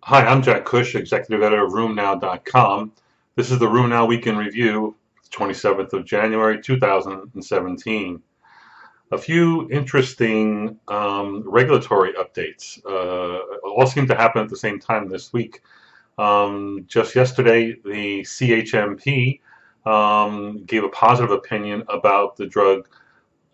Hi, I'm Jack Cush, Executive Editor of RheumNow.com. This is the RheumNow Week in Review, 27th of January, 2017. A few interesting regulatory updates all seem to happen at the same time this week. Just yesterday, the CHMP gave a positive opinion about the drug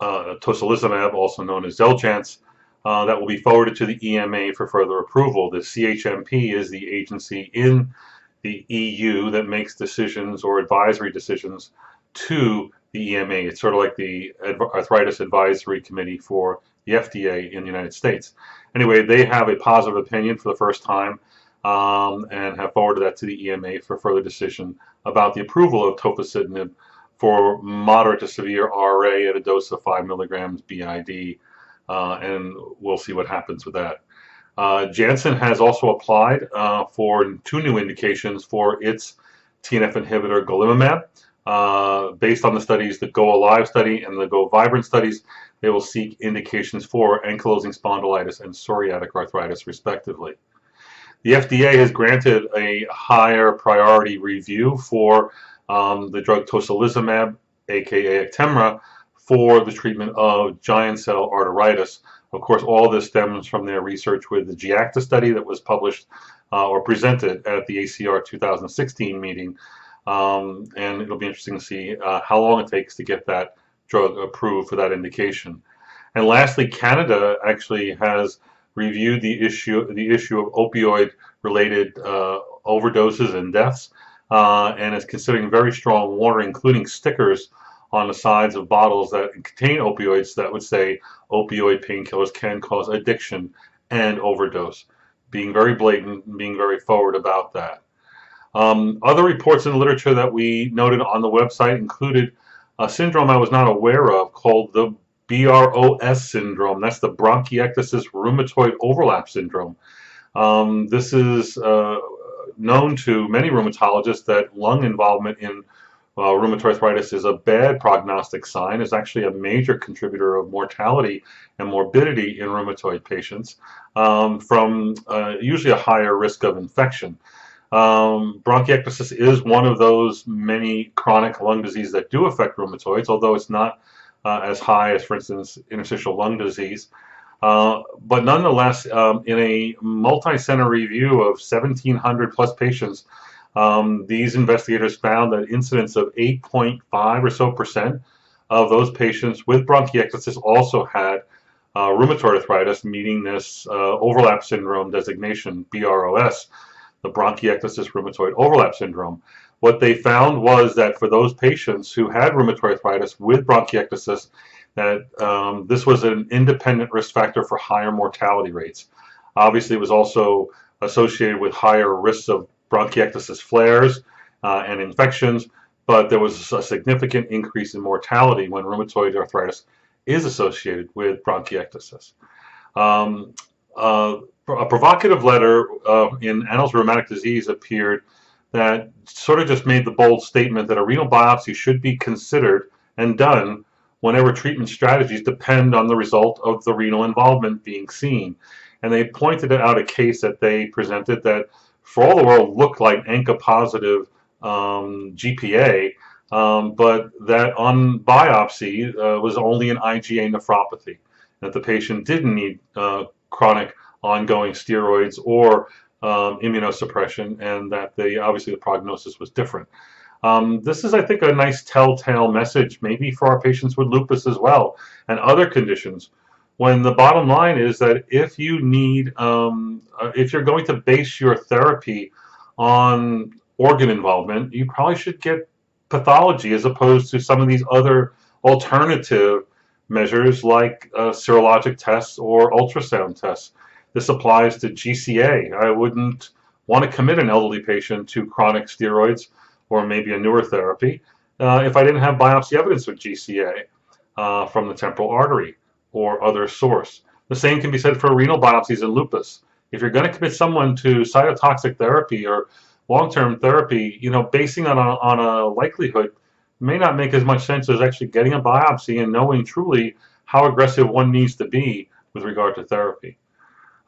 tocilizumab, also known as Xeljanz, that will be forwarded to the EMA for further approval. The CHMP is the agency in the EU that makes decisions or advisory decisions to the EMA. It's sort of like the Arthritis Advisory Committee for the FDA in the United States. Anyway, they have a positive opinion for the first time and have forwarded that to the EMA for further decision about the approval of tofacitinib for moderate to severe RA at a dose of 5 milligrams BID, and we'll see what happens with that. Janssen has also applied for two new indications for its TNF inhibitor golimumab. Based on the studies, the Go Alive study and the Go Vibrant studies, they will seek indications for ankylosing spondylitis and psoriatic arthritis, respectively. The FDA has granted a higher priority review for the drug tocilizumab, aka Actemra, for the treatment of giant cell arteritis. Of course, all this stems from their research with the GIACTA study that was published or presented at the ACR 2016 meeting. And it'll be interesting to see how long it takes to get that drug approved for that indication. And lastly, Canada actually has reviewed the issue of opioid-related overdoses and deaths, and is considering very strong warning, including stickers on the sides of bottles that contain opioids that would say opioid painkillers can cause addiction and overdose. Being very blatant, being very forward about that. Other reports in the literature that we noted on the website included a syndrome I was not aware of called the BROS syndrome. That's the bronchiectasis rheumatoid overlap syndrome. This is known to many rheumatologists that lung involvement in rheumatoid arthritis is a bad prognostic sign. It's actually a major contributor of mortality and morbidity in rheumatoid patients from usually a higher risk of infection. Bronchiectasis is one of those many chronic lung diseases that do affect rheumatoids, although it's not as high as, for instance, interstitial lung disease. But nonetheless, in a multi-center review of 1,700 plus patients, these investigators found that incidence of 8.5 or so percent of those patients with bronchiectasis also had rheumatoid arthritis, meeting this overlap syndrome designation, BROS, the bronchiectasis rheumatoid overlap syndrome. What they found was that for those patients who had rheumatoid arthritis with bronchiectasis, that this was an independent risk factor for higher mortality rates. Obviously, it was also associated with higher risks of bronchiectasis flares and infections, but there was a significant increase in mortality when rheumatoid arthritis is associated with bronchiectasis. A provocative letter in Annals of Rheumatic Disease appeared that sort of just made the bold statement that a renal biopsy should be considered and done whenever treatment strategies depend on the result of the renal involvement being seen. And they pointed out a case that they presented that for all the world looked like ANCA-positive GPA, but that on biopsy was only an IgA nephropathy, that the patient didn't need chronic ongoing steroids or immunosuppression, and that obviously the prognosis was different. This is, I think, a nice telltale message, maybe for our patients with lupus as well and other conditions, when the bottom line is that if you need, if you're going to base your therapy on organ involvement, you probably should get pathology as opposed to some of these other alternative measures like serologic tests or ultrasound tests. This applies to GCA. I wouldn't want to commit an elderly patient to chronic steroids or maybe a newer therapy if I didn't have biopsy evidence of GCA from the temporal artery or other source. The same can be said for renal biopsies in lupus. If you're going to commit someone to cytotoxic therapy or long-term therapy, basing on a likelihood may not make as much sense as actually getting a biopsy and knowing truly how aggressive one needs to be with regard to therapy.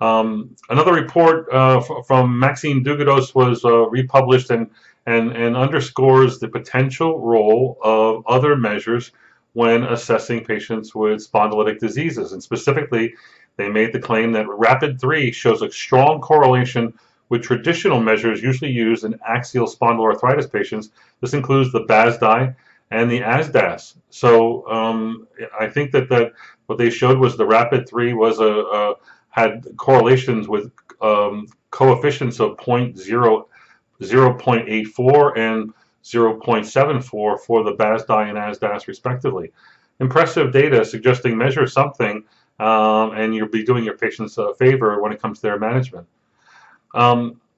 Another report from Maxime Dugados was republished and underscores the potential role of other measures when assessing patients with spondylitic diseases. And specifically, they made the claim that RAPID-3 shows a strong correlation with traditional measures usually used in axial spondyloarthritis patients. This includes the BASDAI and the ASDAS. So I think that what they showed was the RAPID-3 was had correlations with coefficients of 0.84 and 0.74 for the BASDAI and ASDAS respectively. Impressive data suggesting measure something and you'll be doing your patients a favor when it comes to their management.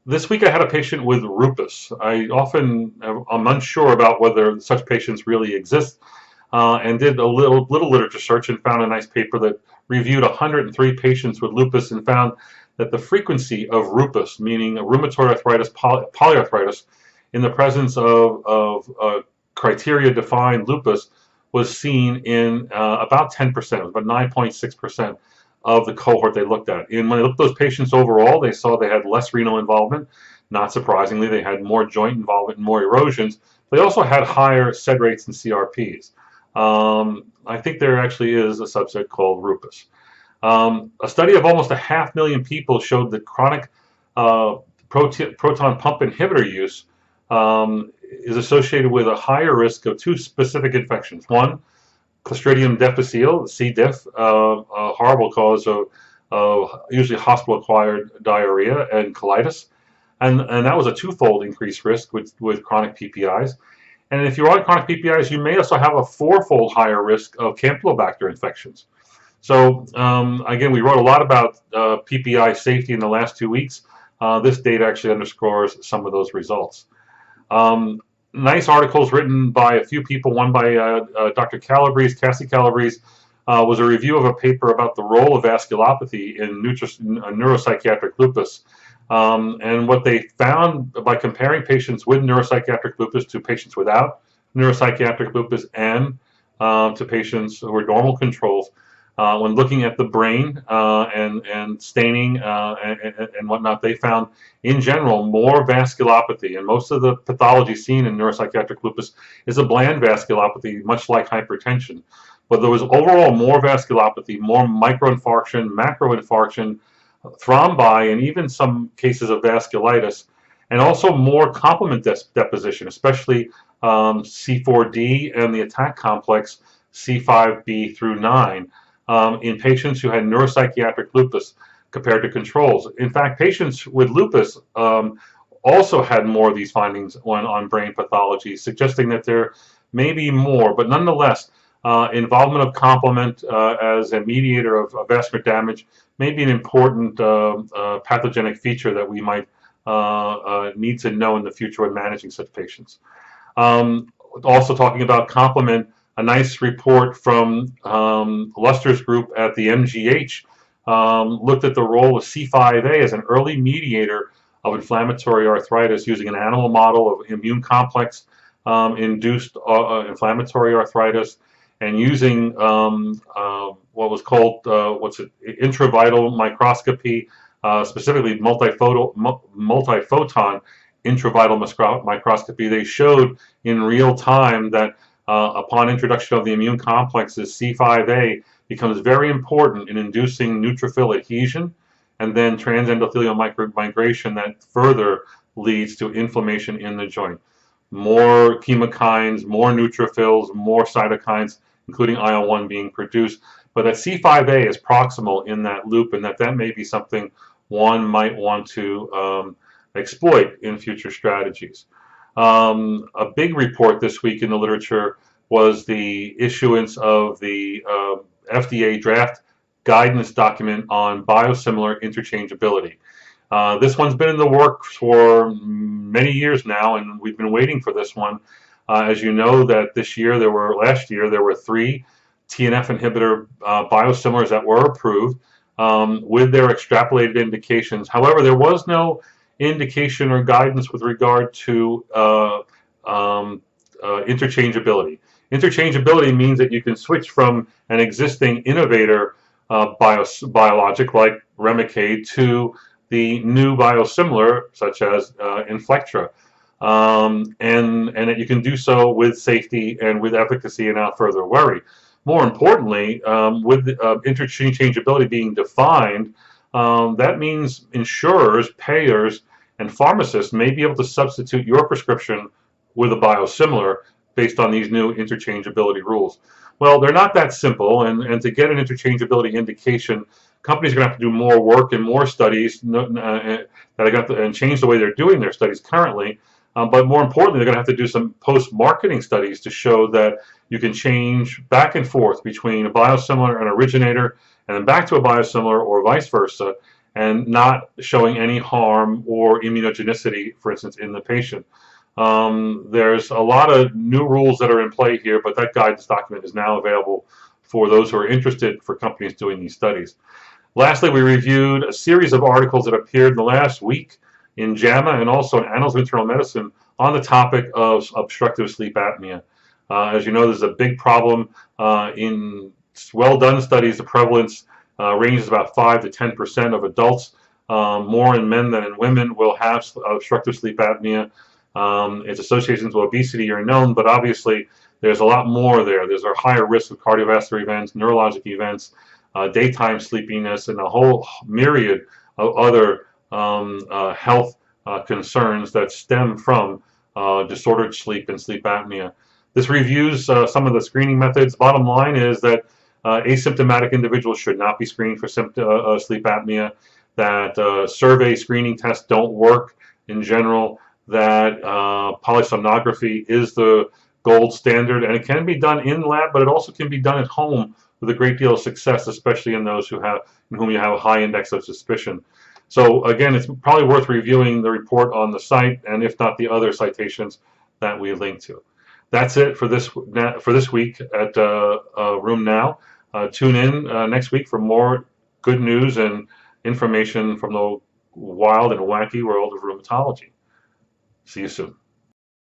This week I had a patient with lupus. I'm unsure about whether such patients really exist, and did a little literature search and found a nice paper that reviewed 103 patients with lupus and found that the frequency of lupus, meaning rheumatoid arthritis, polyarthritis, in the presence of criteria-defined lupus, was seen in about 10%, about 9.6% of the cohort they looked at. And when they looked at those patients overall, they saw they had less renal involvement. Not surprisingly, they had more joint involvement and more erosions. They also had higher SED rates and CRPs. I think there actually is a subset called lupus. A study of almost 500,000 people showed that chronic proton pump inhibitor use is associated with a higher risk of two specific infections. One, Clostridium difficile, C. diff, a horrible cause of usually hospital-acquired diarrhea and colitis, and that was a twofold increased risk with chronic PPIs. And if you're on chronic PPIs, you may also have a fourfold higher risk of Campylobacter infections. So again, we wrote a lot about PPI safety in the last 2 weeks. This data actually underscores some of those results. Nice articles written by a few people. One by Dr. Cassie Calabrese, was a review of a paper about the role of vasculopathy in neuropsychiatric lupus. And what they found by comparing patients with neuropsychiatric lupus to patients without neuropsychiatric lupus and to patients who were normal controls, when looking at the brain and staining and whatnot, they found in general more vasculopathy, and most of the pathology seen in neuropsychiatric lupus is a bland vasculopathy, much like hypertension. But there was overall more vasculopathy, more microinfarction, macroinfarction, thrombi, and even some cases of vasculitis, and also more complement deposition, especially C4D and the attack complex C5b through 9. In patients who had neuropsychiatric lupus compared to controls. In fact, patients with lupus also had more of these findings when on brain pathology, suggesting that there may be more, but nonetheless, involvement of complement as a mediator of vascular damage may be an important pathogenic feature that we might need to know in the future when managing such patients. Also talking about complement, a nice report from Luster's group at the MGH looked at the role of C5a as an early mediator of inflammatory arthritis using an animal model of immune complex induced inflammatory arthritis, and using what was called intravital microscopy, specifically multiphoton intravital microscopy. They showed in real time that upon introduction of the immune complexes, C5a becomes very important in inducing neutrophil adhesion and then transendothelial migration that further leads to inflammation in the joint. More chemokines, more neutrophils, more cytokines, including IL-1 being produced. But that C5a is proximal in that loop, and that may be something one might want to exploit in future strategies. A big report this week in the literature was the issuance of the FDA draft guidance document on biosimilar interchangeability. This one's been in the works for many years now, and we've been waiting for this one. As you know, that last year there were 3 TNF inhibitor biosimilars that were approved with their extrapolated indications. However, there was no indication or guidance with regard to interchangeability. Interchangeability means that you can switch from an existing innovator biologic like Remicade to the new biosimilar, such as Inflectra. And that you can do so with safety and with efficacy and without further worry. More importantly, with interchangeability being defined, that means insurers, payers, and pharmacists may be able to substitute your prescription with a biosimilar based on these new interchangeability rules. Well, they're not that simple, and to get an interchangeability indication, companies are going to have to do more work and more studies that are going to and change the way they're doing their studies currently. But more importantly, they're going to have to do some post-marketing studies to show that you can change back and forth between a biosimilar and originator, and then back to a biosimilar or vice versa, and not showing any harm or immunogenicity, for instance, in the patient. There's a lot of new rules that are in play here, but that guidance document is now available for those who are interested for companies doing these studies. Lastly, we reviewed a series of articles that appeared in the last week in JAMA and also in Annals of Internal Medicine on the topic of obstructive sleep apnea. As you know, there's a big problem in well-done studies. The prevalence ranges about 5 to 10% of adults. More in men than in women will have obstructive sleep apnea. Its associations with obesity are known, but obviously there's a lot more there. There's a higher risk of cardiovascular events, neurologic events, daytime sleepiness, and a whole myriad of other health concerns that stem from disordered sleep and sleep apnea. This reviews some of the screening methods. Bottom line is that asymptomatic individuals should not be screened for sleep apnea, that survey screening tests don't work in general, that polysomnography is the gold standard, and it can be done in lab, but it also can be done at home with a great deal of success, especially in those in whom you have a high index of suspicion. So again, it's probably worth reviewing the report on the site, and if not, the other citations that we link to. That's it for this week at RheumNow. Tune in next week for more good news and information from the wild and wacky world of rheumatology. See you soon.